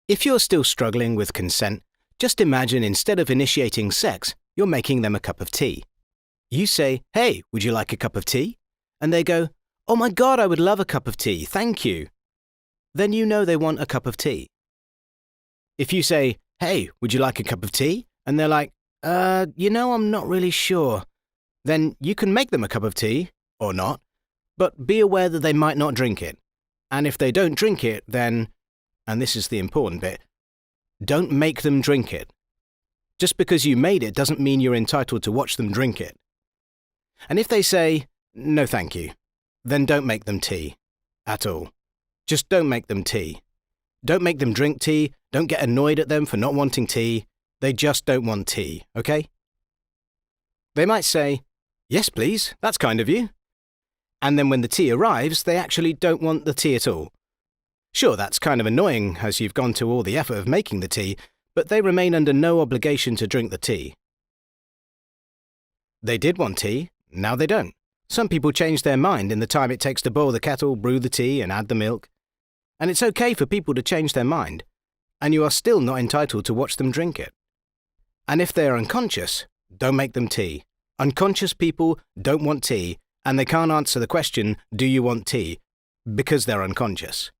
If you're still struggling with consent, just imagine instead of initiating sex, you're making them a cup of tea. You say, "Hey, would you like a cup of tea?" And they go, "Oh my God, I would love a cup of tea, thank you." Then you know they want a cup of tea. If you say, "Hey, would you like a cup of tea?" And they're like, I'm not really sure. Then you can make them a cup of tea, or not, but be aware that they might not drink it. And if they don't drink it, then, and this is the important bit, don't make them drink it. Just because you made it doesn't mean you're entitled to watch them drink it. And if they say, "No thank you," then don't make them tea. At all. Just don't make them tea. Don't make them drink tea, don't get annoyed at them for not wanting tea. They just don't want tea, okay? They might say, "Yes please, that's kind of you." And then when the tea arrives, they actually don't want the tea at all. Sure, that's kind of annoying as you've gone to all the effort of making the tea, but they remain under no obligation to drink the tea. They did want tea, now they don't. Some people change their mind in the time it takes to boil the kettle, brew the tea, and add the milk. And it's okay for people to change their mind, and you are still not entitled to watch them drink it. And if they are unconscious, don't make them tea. Unconscious people don't want tea, and they can't answer the question, "Do you want tea?" because they're unconscious.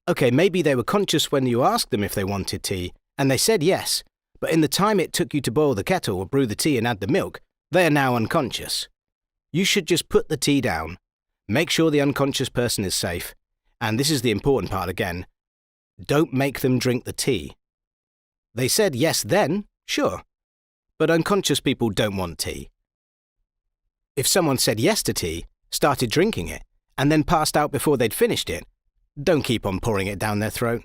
Okay, maybe they were conscious when you asked them if they wanted tea, and they said yes, but in the time it took you to boil the kettle or brew the tea and add the milk, they are now unconscious. You should just put the tea down, make sure the unconscious person is safe, and this is the important part again, don't make them drink the tea. They said yes then, sure, but unconscious people don't want tea. If someone said yes to tea, started drinking it, and then passed out before they'd finished it, don't keep on pouring it down their throat.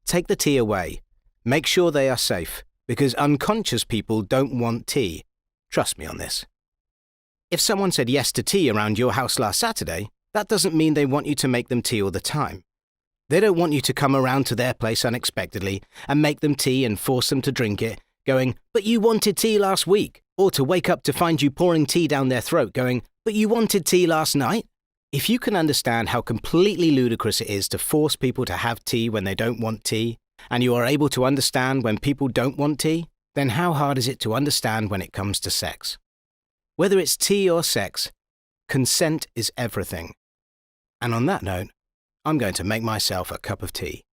Take the tea away. Make sure they are safe, because unconscious people don't want tea. Trust me on this. If someone said yes to tea around your house last Saturday, that doesn't mean they want you to make them tea all the time. They don't want you to come around to their place unexpectedly and make them tea and force them to drink it, going, "But you wanted tea last week," or to wake up to find you pouring tea down their throat going, "But you wanted tea last night." If you can understand how completely ludicrous it is to force people to have tea when they don't want tea, and you are able to understand when people don't want tea, then how hard is it to understand when it comes to sex? Whether it's tea or sex, consent is everything. And on that note, I'm going to make myself a cup of tea.